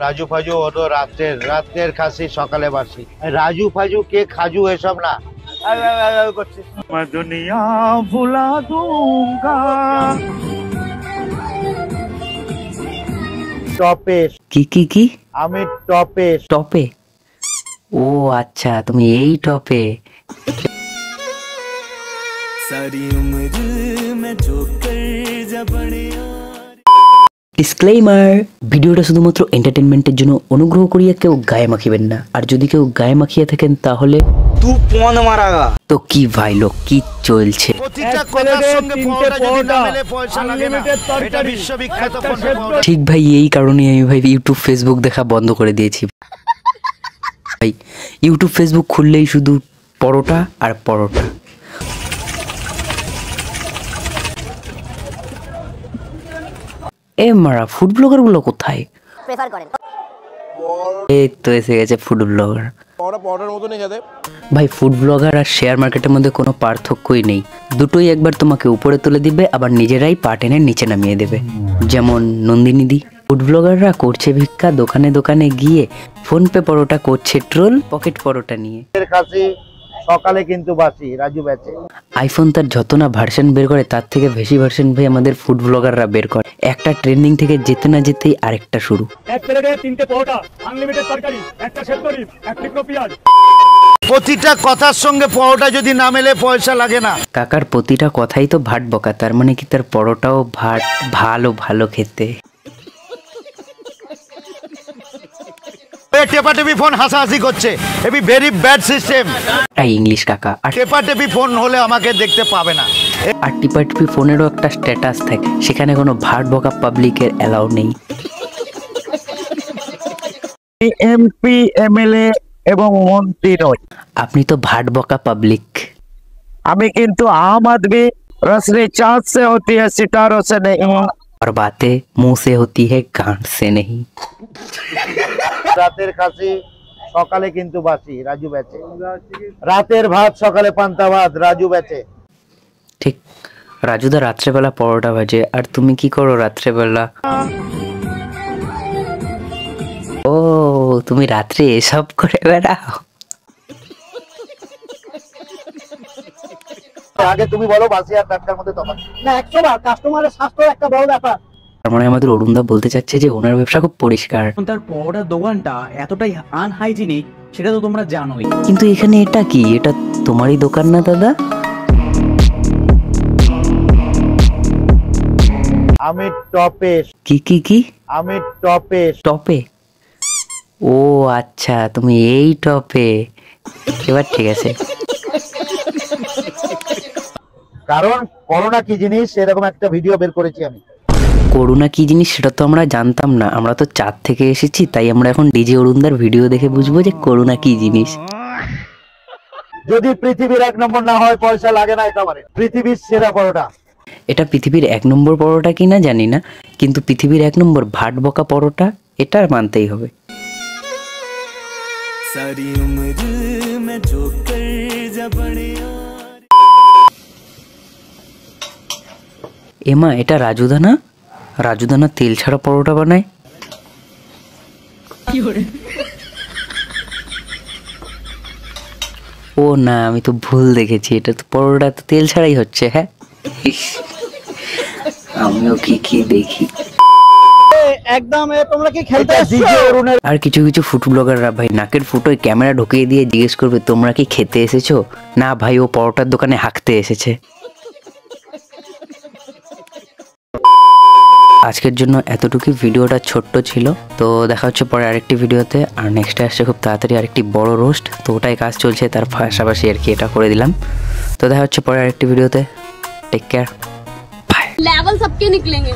রাজু ফাজু হলো রাতের খাসি সকালে বাসি। রাজু ফাজু কে খাজু এসব না করছে। দুনিয়া ভুলা দুঙ্গা টপে কি আমি টপে টপে। ও আচ্ছা, তুমি এই টপে। ডিসক্লেইমার, ভিডিওটা শুধুমাত্র এন্টারটেনমেন্টের জন্য। অনুগ্রহ করিয়া কেউ গায়ে মাখিবেন না, আর যদি কেউ গায়ে মাখিয়ে থাকেন তাহলে তুই পন মারাগা। তো কি ভাই লোক কি চলছে? ঠিক ভাই, এই কারণে আমি ভাই ইউটিউব ফেসবুক দেখা বন্ধ করে দিয়েছি ভাই। ইউটিউব ফেসবুক খুললেই শুধু পরোটা আর পরোটা। এ মারা, ফুড ব্লগার গুলো কোথায় প্রেফার করেন? এই তো এসে গেছে ফুড ব্লগার। ভাই ফুড ব্লগার আর শেয়ার মার্কেটের মধ্যে কোনো পার্থক্যই নেই, দুটোই একবার তোমাকে উপরে তুলে দিবে আবার নিজেরাই পা টেনে নিচে নামিয়ে দেবে। যেমন নন্দিনী দি। ফুড ব্লগাররা করছে ভিক্ষা, দোকানে দোকানে গিয়ে ফোন পে পরোটা করছে ট্রোল পকেট পরোটা নিয়ে। সকালে কিন্তু বাসি রাজু বেচে। আইফোন তার যত না ভার্সন বের করে তার থেকে বেশি ভার্সন ভাই আমাদের ফুড ব্লগাররা বের করে। একটা ট্রেন্ডিং থেকে যেতে না যেতেই আরেকটা শুরু। এক প্লেটে 3টে পরোটা, আনলিমিটেড তরকারি, একটা সেদ্ধরি, এক টুকরো পেঁয়াজ। প্রতিটা কথার সঙ্গে পরোটা যদি না মেলে পয়সা লাগে না। কাকার প্রতিটা কথাই তো ভাট বকা, তার মানে কি তার পরোটাও ভাট? ভালো ভালো খেতে। টেপাটেপি ফোন হাসাহাসি করছে, এবি ভেরি ব্যাড সিস্টেম। ইংলিশ কাকা। আর টেপাটেপি ফোন হলে আমাকে দেখতে পাবে না। আর টিপাটিপি ফোনেরও একটা স্ট্যাটাস থাকে, সেখানে কোনো ভাট বকা পাবলিকের অ্যালাউ নেই। এমপি এমএলএ এবং মন্ত্রী নয়। আপনি তো ভাট বকা পাবলিক। আমি কিন্তু আম আদমি রসনে চাঁদ সে হতি है सितारों से नहीं। और बातें मुंह से होती है गांठ से नहीं। রাতের খাসি সকালে কিন্তু বাসি রাজু বেচে। রাতের ভাত সকালে পান্তা ভাত রাজু বেচে। ঠিক, রাজুদা রাত্রেবেলা পরোটা ভাজে, আর তুমি কি করো রাত্রেবেলা? ও, তুমি রাত্রে এসব করে বেড়াও। আগে তুমি বলো বাসি আর টাটকার মধ্যে তফাৎ না, 100 বার কাস্টমারের স্বাস্থ্য একটা বড় ব্যাপার। তার মানে আমাদের অরুণদা বলতে চাচ্ছে যে ওনার ব্যবসা খুব পরিষ্কার। তার পরোটার দোকানটা এতটাই আনহাইজিনিক সেটা তো তোমরা জানোই। কিন্তু এখানে এটা কি? এটা তোমারই দোকান না দাদা? আমি টপে কি আমি টপে টপে। ও আচ্ছা, তুমি এই টপে। এবার ঠিক আছে। কারণ করোনা কি জিনিস এরকম একটা ভিডিও বের করেছি আমি। করোনা কি জিনিস সেটা তো আমরা জানতাম না, আমরা তো চাঁদ থেকে এসেছি, তাই আমরা এখন ডিজে অরুণদার ভিডিও দেখে বুঝবো যে করোনা কি জিনিস। যদি পৃথিবীর 1 নম্বর না হয় পয়সা লাগে না, একেবারে পৃথিবীর সেরা পরোটা। এটা পৃথিবীর 1 নম্বর পরোটা কিনা জানি না, কিন্তু পৃথিবীর 1 নম্বর ভাট বকা পরোটা এটা মানতেই হবে। এমা, এটা রাজুদা না? রাজুদা না তেল ছাড়া পরোটা বানায়? ও না, আমি তো ভুল দেখেছি, এটা তো পরোটা তো তেল ছাড়াই হচ্ছে। হ্যাঁ, আমিও কি দেখি। একদম তোমরা কি খেলতে আসছো? আর কিছু কিছু ফুড ব্লগাররা ভাই নাকের ফুটোয় ক্যামেরা ঢুকিয়ে দিয়ে জিজ্ঞেস করবে তোমরা কি খেতে এসেছো? না ভাই, ও পরোটার দোকানে হাঁকতে এসেছে। আজকের জন্য এতটুকুই, ভিডিওটা ছোট্ট ছিল। তো দেখা হচ্ছে পরে আরেকটি ভিডিওতে। আর নেক্সটে আসছে খুব তাড়াতাড়ি আরেকটি বড় রোস্ট, তো ওটাই কাজ চলছে, তার পাশাপাশি আর কি এটা করে দিলাম। তো দেখা হচ্ছে পরে আরেকটি ভিডিওতে। Take care, by. लेवल सबके निकलेंगे।